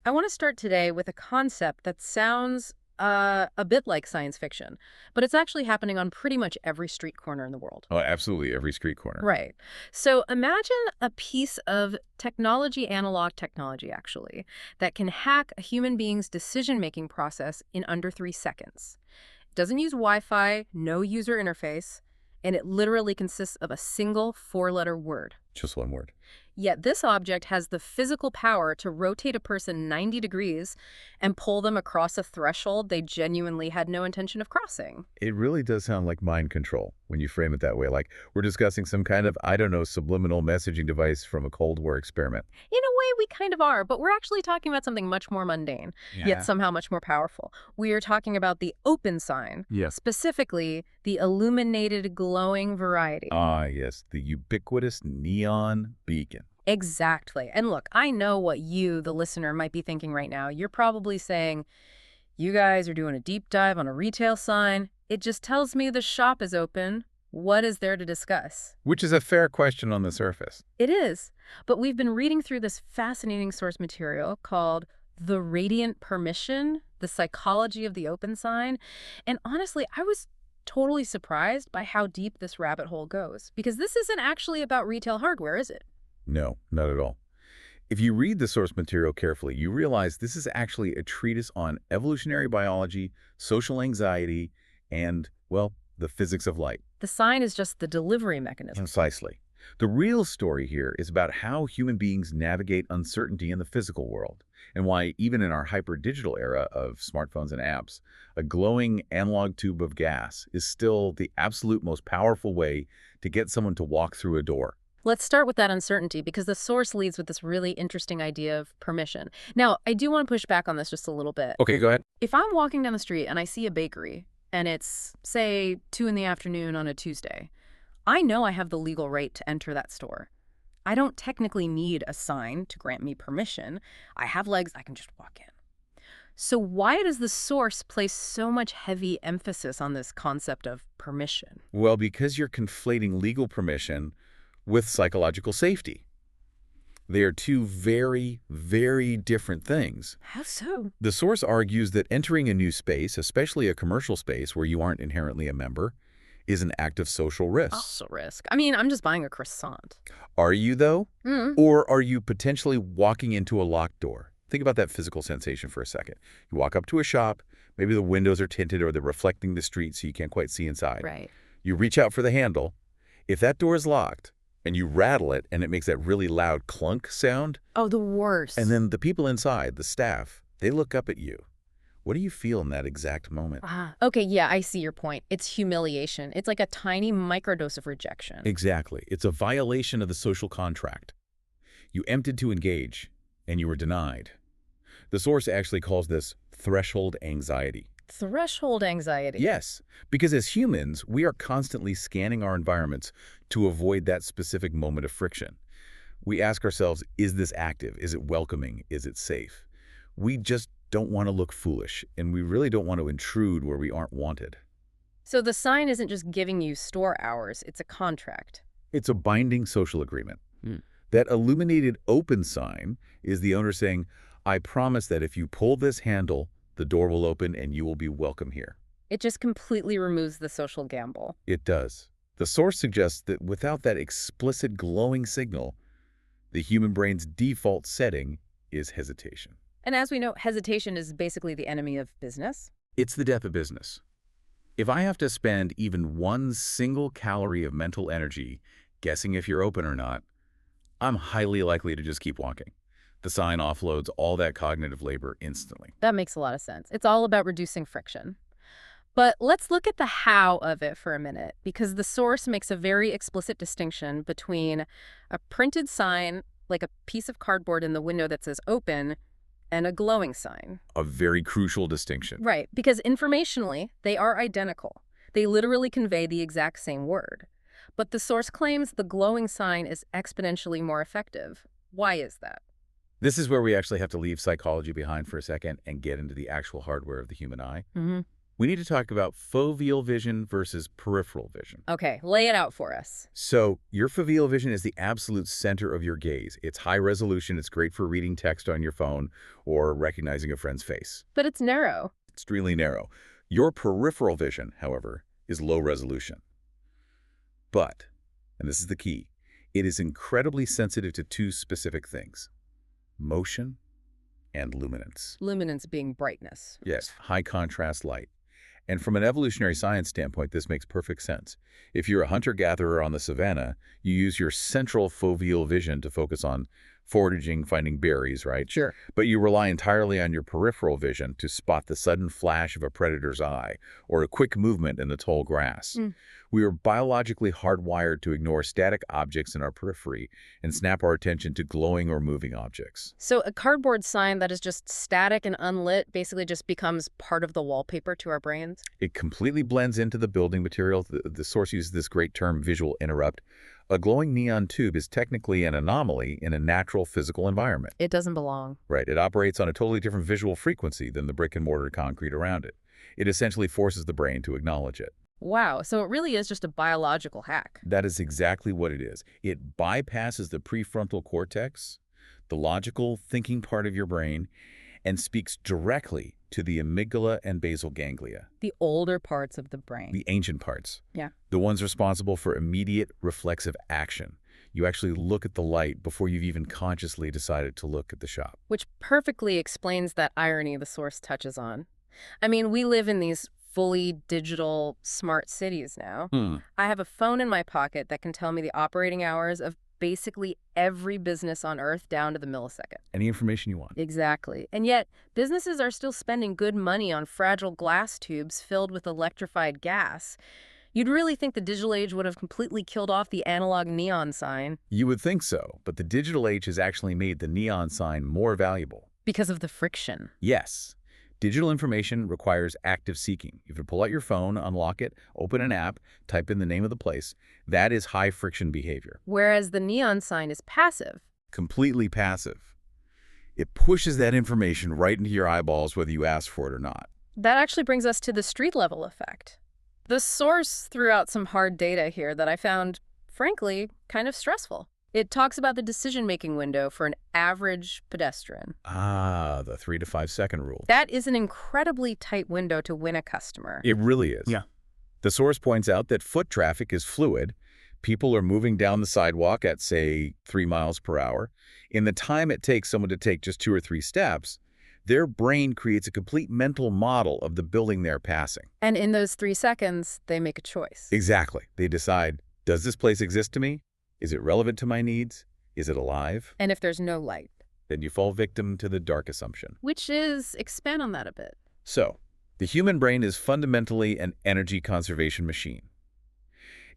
I want to start today with a concept that sounds a bit like science fiction, but it's actually happening on pretty much every street corner in the world. Oh, absolutely, every street corner. Right. So imagine a piece of technology, analog technology actually, that can hack a human being's decision-making process in under 3 seconds. It doesn't use Wi-Fi, no user interface, and it literally consists of a single four-letter word. Just one word. Yet this object has the physical power to rotate a person 90 degrees and pull them across a threshold they genuinely had no intention of crossing. It really does sound like mind control when you frame it that way. Like we're discussing some kind of, I don't know, subliminal messaging device from a Cold War experiment. In a way, we kind of are, but we're actually talking about something much more mundane, yet Yeah. somehow much more powerful. We are talking about the open sign, Yes. specifically the illuminated glowing variety. Ah, yes, the ubiquitous neon beacon. Exactly. And look, I know what you, the listener, might be thinking right now. You're probably saying, you guys are doing a deep dive on a retail sign. It just tells me the shop is open. What is there to discuss? Which is a fair question on the surface. It is. But we've been reading through this fascinating source material called The Radiant Permission, The Psychology of the Open Sign. And honestly, I was totally surprised by how deep this rabbit hole goes. Because this isn't actually about retail hardware, is it? No, not at all. If you read the source material carefully, you realize this is actually a treatise on evolutionary biology, social anxiety, and, well, the physics of light. The sign is just the delivery mechanism. Precisely. The real story here is about how human beings navigate uncertainty in the physical world, and why even in our hyper-digital era of smartphones and apps, a glowing analog tube of gas is still the absolute most powerful way to get someone to walk through a door. Let's start with that uncertainty because the source leads with this really interesting idea of permission. Now, I do want to push back on this just a little bit. Okay, go ahead. If I'm walking down the street and I see a bakery and it's, say, 2 in the afternoon on a Tuesday, I know I have the legal right to enter that store. I don't technically need a sign to grant me permission. I have legs, I can just walk in. So why does the source place so much heavy emphasis on this concept of permission? Well, because you're conflating legal permission with psychological safety. They are two very, very different things. How so? The source argues that entering a new space, especially a commercial space where you aren't inherently a member, is an act of social risk. Also risk. I mean, I'm just buying a croissant. Are you, though? Mm. Or are you potentially walking into a locked door? Think about that physical sensation for a second. You walk up to a shop, maybe the windows are tinted or they're reflecting the street so you can't quite see inside. Right. You reach out for the handle. If that door is locked, and you rattle it, and it makes that really loud clunk sound. Oh, the worst. And then the people inside, the staff, they look up at you. What do you feel in that exact moment? Okay, yeah, I see your point. It's humiliation. It's like a tiny microdose of rejection. Exactly. It's a violation of the social contract. You emptied to engage, and you were denied. The source actually calls this threshold anxiety. Threshold anxiety. Yes, because as humans, we are constantly scanning our environments to avoid that specific moment of friction. We ask ourselves, is this active? Is it welcoming? Is it safe? We just don't want to look foolish, and we really don't want to intrude where we aren't wanted. So the sign isn't just giving you store hours, it's a contract. It's a binding social agreement. Hmm. That illuminated open sign is the owner saying, I promise that if you pull this handle, the door will open and you will be welcome here. It just completely removes the social gamble. It does. The source suggests that without that explicit glowing signal, the human brain's default setting is hesitation. And as we know, hesitation is basically the enemy of business. It's the death of business. If I have to spend even one single calorie of mental energy guessing if you're open or not, I'm highly likely to just keep walking. The sign offloads all that cognitive labor instantly. That makes a lot of sense. It's all about reducing friction. But let's look at the how of it for a minute, because the source makes a very explicit distinction between a printed sign, like a piece of cardboard in the window that says open, and a glowing sign. A very crucial distinction. Right, because informationally, they are identical. They literally convey the exact same word. But the source claims the glowing sign is exponentially more effective. Why is that? This is where we actually have to leave psychology behind for a second and get into the actual hardware of the human eye. Mm-hmm. We need to talk about foveal vision versus peripheral vision. Okay, lay it out for us. So your foveal vision is the absolute center of your gaze. It's high resolution. It's great for reading text on your phone or recognizing a friend's face. But it's narrow. Extremely narrow. Your peripheral vision, however, is low resolution. But, and this is the key, it is incredibly sensitive to two specific things: motion and luminance. Luminance being brightness. Yes, high contrast light. And from an evolutionary science standpoint, this makes perfect sense. If you're a hunter-gatherer on the savanna, you use your central foveal vision to focus on foraging, finding berries, right? Sure. But you rely entirely on your peripheral vision to spot the sudden flash of a predator's eye or a quick movement in the tall grass. We are biologically hardwired to ignore static objects in our periphery and snap our attention to glowing or moving objects. So a cardboard sign that is just static and unlit basically just becomes part of the wallpaper to our brains? It completely blends into the building material. The source uses this great term, visual interrupt. A glowing neon tube is technically an anomaly in a natural physical environment. It doesn't belong. Right. It operates on a totally different visual frequency than the brick-and-mortar concrete around it. It essentially forces the brain to acknowledge it. Wow, so it really is just a biological hack. That is exactly what it is. It bypasses the prefrontal cortex, the logical thinking part of your brain, and speaks directly to the amygdala and basal ganglia. The older parts of the brain. The ancient parts. Yeah. The ones responsible for immediate reflexive action. You actually look at the light before you've even consciously decided to look at the shop. Which perfectly explains that irony the source touches on. I mean, we live in these fully digital, smart cities now. I have a phone in my pocket that can tell me the operating hours of basically every business on Earth down to the millisecond. Any information you want. Exactly. And yet, businesses are still spending good money on fragile glass tubes filled with electrified gas. You'd really think the digital age would have completely killed off the analog neon sign. You would think so, but the digital age has actually made the neon sign more valuable. Because of the friction. Yes. Digital information requires active seeking. You have to pull out your phone, unlock it, open an app, type in the name of the place. That is high-friction behavior. Whereas the neon sign is passive. Completely passive. It pushes that information right into your eyeballs whether you ask for it or not. That actually brings us to the street-level effect. The source threw out some hard data here that I found, frankly, kind of stressful. It talks about the decision-making window for an average pedestrian. Ah, the 3 to 5 second rule. That is an incredibly tight window to win a customer. It really is. Yeah. The source points out that foot traffic is fluid. People are moving down the sidewalk at, say, 3 miles per hour. In the time it takes someone to take just 2 or 3 steps, their brain creates a complete mental model of the building they're passing. And in those 3 seconds, they make a choice. Exactly. They decide, does this place exist to me? Is it relevant to my needs? Is it alive? And if there's no light. Then you fall victim to the dark assumption. Which is, expand on that a bit. So, the human brain is fundamentally an energy conservation machine.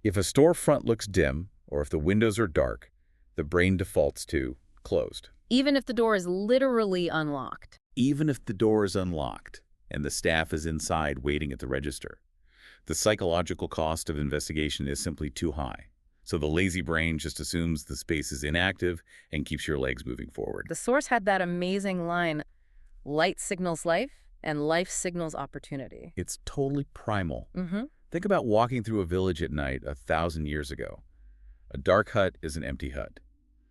If a storefront looks dim, or if the windows are dark, the brain defaults to closed. Even if the door is literally unlocked. Even if the door is unlocked and the staff is inside waiting at the register, the psychological cost of investigation is simply too high. So the lazy brain just assumes the space is inactive and keeps your legs moving forward. The source had that amazing line, light signals life and life signals opportunity. It's totally primal. Mm-hmm. Think about walking through a village at night 1,000 years ago. A dark hut is an empty hut.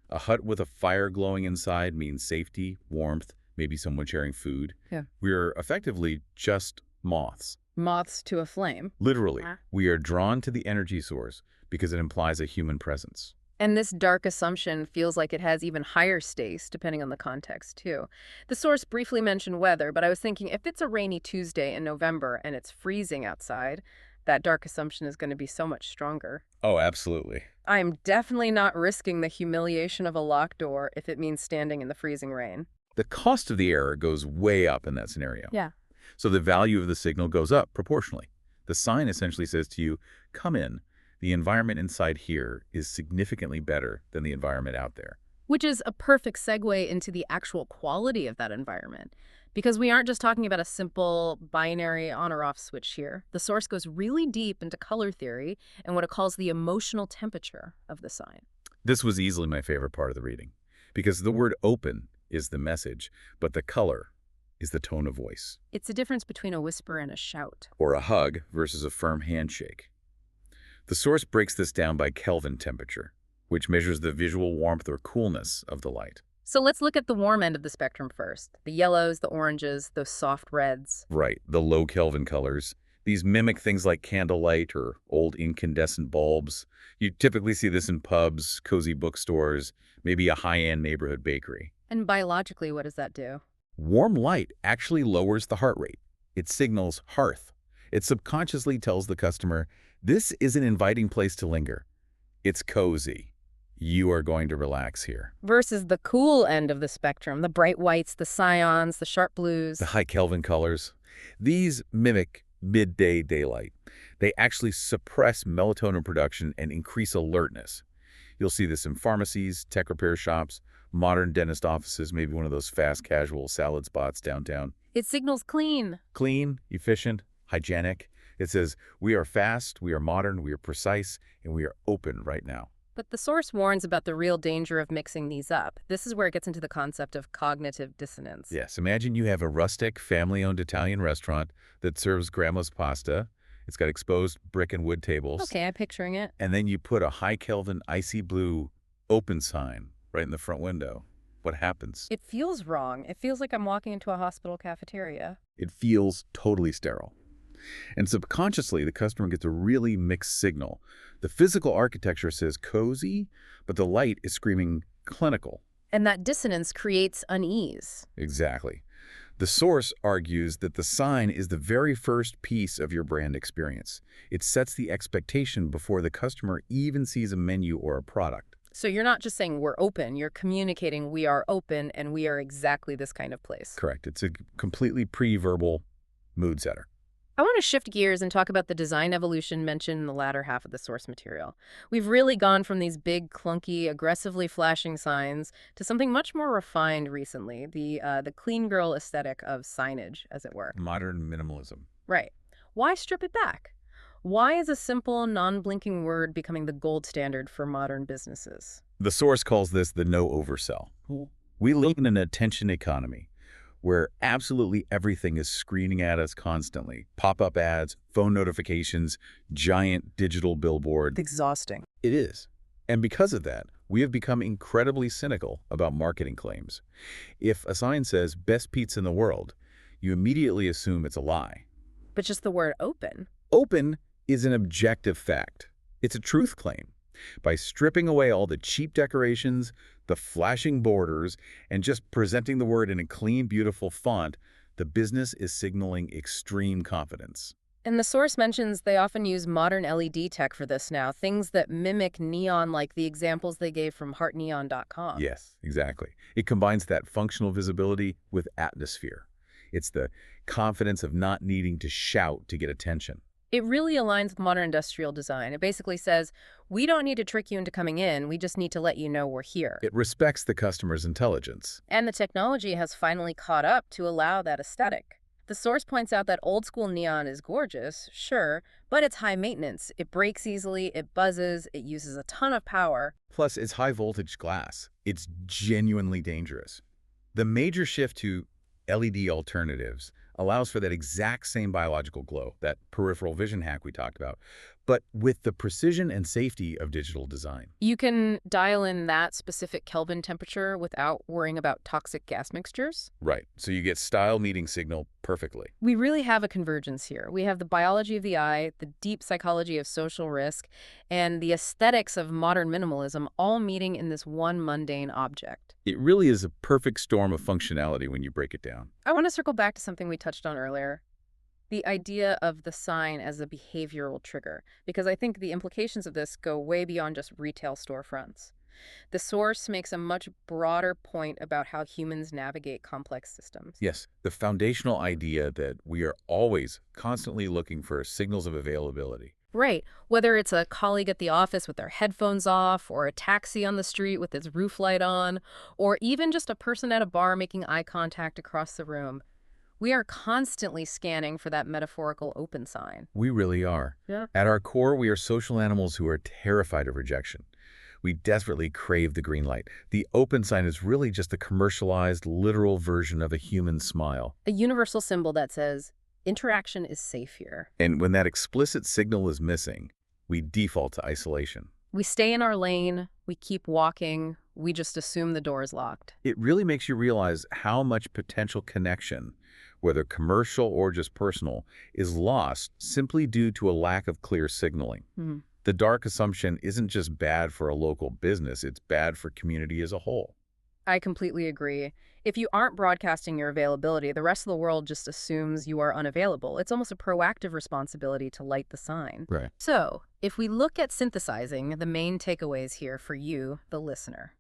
A hut with a fire glowing inside means safety, warmth, maybe someone sharing food. Yeah. We're effectively just moths. Moths to a flame. Literally, Ah. we are drawn to the energy source because it implies a human presence. And this dark assumption feels like it has even higher stakes, depending on the context, too. The source briefly mentioned weather, but I was thinking if it's a rainy Tuesday in November and it's freezing outside, that dark assumption is going to be so much stronger. Oh, absolutely. I'm definitely not risking the humiliation of a locked door if it means standing in the freezing rain. The cost of the error goes way up in that scenario. Yeah. So the value of the signal goes up proportionally. The sign essentially says to you, come in. The environment inside here is significantly better than the environment out there. Which is a perfect segue into the actual quality of that environment. Because we aren't just talking about a simple binary on or off switch here. The source goes really deep into color theory and what it calls the emotional temperature of the sign. This was easily my favorite part of the reading, because the word open is the message, but the color, is the tone of voice, It's a difference between a whisper and a shout. or a hug versus a firm handshake. The source breaks this down by Kelvin temperature, which measures the visual warmth or coolness of the light. So let's look at the warm end of the spectrum first. The yellows, the oranges, those soft reds. Right, the low Kelvin colors. These mimic things like candlelight or old incandescent bulbs. You typically see this in pubs, cozy bookstores, maybe a high-end neighborhood bakery. And biologically, what does that do? Warm light actually lowers the heart rate. It signals hearth. It subconsciously tells the customer, this is an inviting place to linger. It's cozy. You are going to relax here. Versus the cool end of the spectrum, the bright whites, the cyans, the sharp blues. The high Kelvin colors. These mimic midday daylight. They actually suppress melatonin production and increase alertness. You'll see this in pharmacies, tech repair shops, modern dentist offices, maybe one of those fast casual salad spots downtown. It signals clean. Clean, efficient, hygienic. It says, we are fast, we are modern, we are precise, and we are open right now. But the source warns about the real danger of mixing these up. This is where it gets into the concept of cognitive dissonance. Yes, imagine you have a rustic, family-owned Italian restaurant that serves grandma's pasta. It's got exposed brick and wood tables. Okay, I'm picturing it. And then you put a high Kelvin, icy blue open sign right in the front window. What happens? It feels wrong. It feels like I'm walking into a hospital cafeteria. It feels totally sterile. And subconsciously, the customer gets a really mixed signal. The physical architecture says cozy, but the light is screaming clinical. And that dissonance creates unease. Exactly. The source argues that the sign is the very first piece of your brand experience. It sets the expectation before the customer even sees a menu or a product. So you're not just saying we're open, you're communicating we are open and we are exactly this kind of place. Correct. It's a completely pre-verbal mood setter. I want to shift gears and talk about the design evolution mentioned in the latter half of the source material. We've really gone from these big, clunky, aggressively flashing signs to something much more refined recently, the clean girl aesthetic of signage, as it were. Modern minimalism. Right. Why strip it back? Why is a simple, non-blinking word becoming the gold standard for modern businesses? The source calls this the no oversell. We live in an attention economy where absolutely everything is screaming at us constantly. Pop-up ads, phone notifications, giant digital billboard. Exhausting. It is. And because of that, we have become incredibly cynical about marketing claims. If a sign says best pizza in the world, you immediately assume it's a lie. But just the word open. Open is an objective fact. It's a truth claim. By stripping away all the cheap decorations, the flashing borders, and just presenting the word in a clean, beautiful font, the business is signaling extreme confidence. And the source mentions they often use modern LED tech for this now, things that mimic neon like the examples they gave from heartneon.com. Yes, exactly. It combines that functional visibility with atmosphere. It's the confidence of not needing to shout to get attention. It really aligns with modern industrial design. It basically says, we don't need to trick you into coming in, we just need to let you know we're here. It respects the customer's intelligence. And the technology has finally caught up to allow that aesthetic. The source points out that old school neon is gorgeous, sure, but it's high maintenance. It breaks easily, it buzzes, it uses a ton of power. Plus, it's high voltage glass. It's genuinely dangerous. The major shift to LED alternatives allows for that exact same biological glow, that peripheral vision hack we talked about, but with the precision and safety of digital design. You can dial in that specific Kelvin temperature without worrying about toxic gas mixtures. Right, so you get style meeting signal perfectly. We really have a convergence here. We have the biology of the eye, the deep psychology of social risk, and the aesthetics of modern minimalism all meeting in this one mundane object. It really is a perfect storm of functionality when you break it down. I want to circle back to something we touched on earlier, the idea of the sign as a behavioral trigger, because I think the implications of this go way beyond just retail storefronts. The source makes a much broader point about how humans navigate complex systems. Yes, the foundational idea that we are always constantly looking for signals of availability. Right. Whether it's a colleague at the office with their headphones off, or a taxi on the street with its roof light on, or even just a person at a bar making eye contact across the room, we are constantly scanning for that metaphorical open sign. We really are. Yeah. At our core, we are social animals who are terrified of rejection. We desperately crave the green light. The open sign is really just a commercialized, literal version of a human smile. A universal symbol that says, interaction is safe here. And when that explicit signal is missing, we default to isolation. We stay in our lane, we keep walking, we just assume the door is locked. It really makes you realize how much potential connection, whether commercial or just personal, is lost simply due to a lack of clear signaling. Hmm. The dark assumption isn't just bad for a local business, it's bad for community as a whole. I completely agree. If you aren't broadcasting your availability, the rest of the world just assumes you are unavailable. It's almost a proactive responsibility to light the sign. Right. So, if we look at synthesizing the main takeaways here for you, the listener.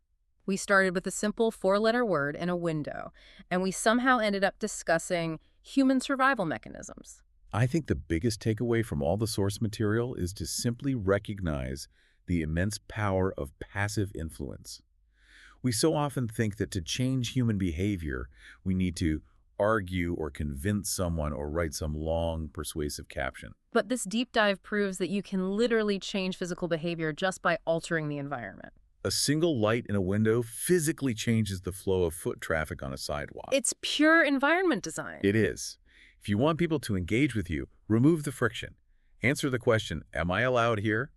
We started with a simple four-letter word and a window, and we somehow ended up discussing human survival mechanisms. I think the biggest takeaway from all the source material is to simply recognize the immense power of passive influence. We so often think that to change human behavior, we need to argue or convince someone or write some long, persuasive caption. But this deep dive proves that you can literally change physical behavior just by altering the environment. A single light in a window physically changes the flow of foot traffic on a sidewalk. It's pure environment design. It is. If you want people to engage with you, remove the friction. Answer the question, am I allowed here?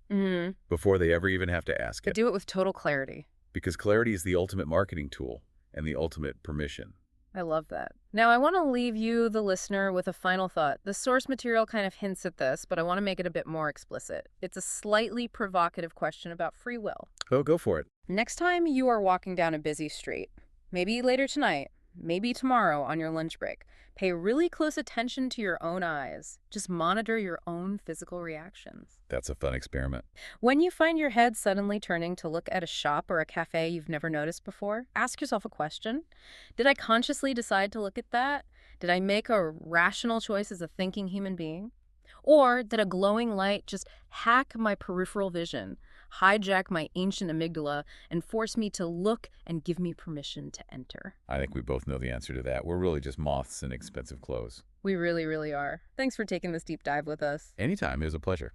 Before they ever even have to ask But it. do it with total clarity. Because clarity is the ultimate marketing tool and the ultimate permission. I love that. Now, I want to leave you, the listener, with a final thought. The source material kind of hints at this, but I want to make it a bit more explicit. It's a slightly provocative question about free will. Oh, go for it. Next time you are walking down a busy street, maybe later tonight, maybe tomorrow on your lunch break, pay really close attention to your own eyes. Just monitor your own physical reactions. That's a fun experiment. When you find your head suddenly turning to look at a shop or a cafe you've never noticed before, ask yourself a question. Did I consciously decide to look at that? Did I make a rational choice as a thinking human being? Or did a glowing light just hack my peripheral vision, hijack my ancient amygdala, and force me to look and give me permission to enter? I think we both know the answer to that. We're really just moths in expensive clothes. We really, really are. Thanks for taking this deep dive with us. Anytime, it was a pleasure.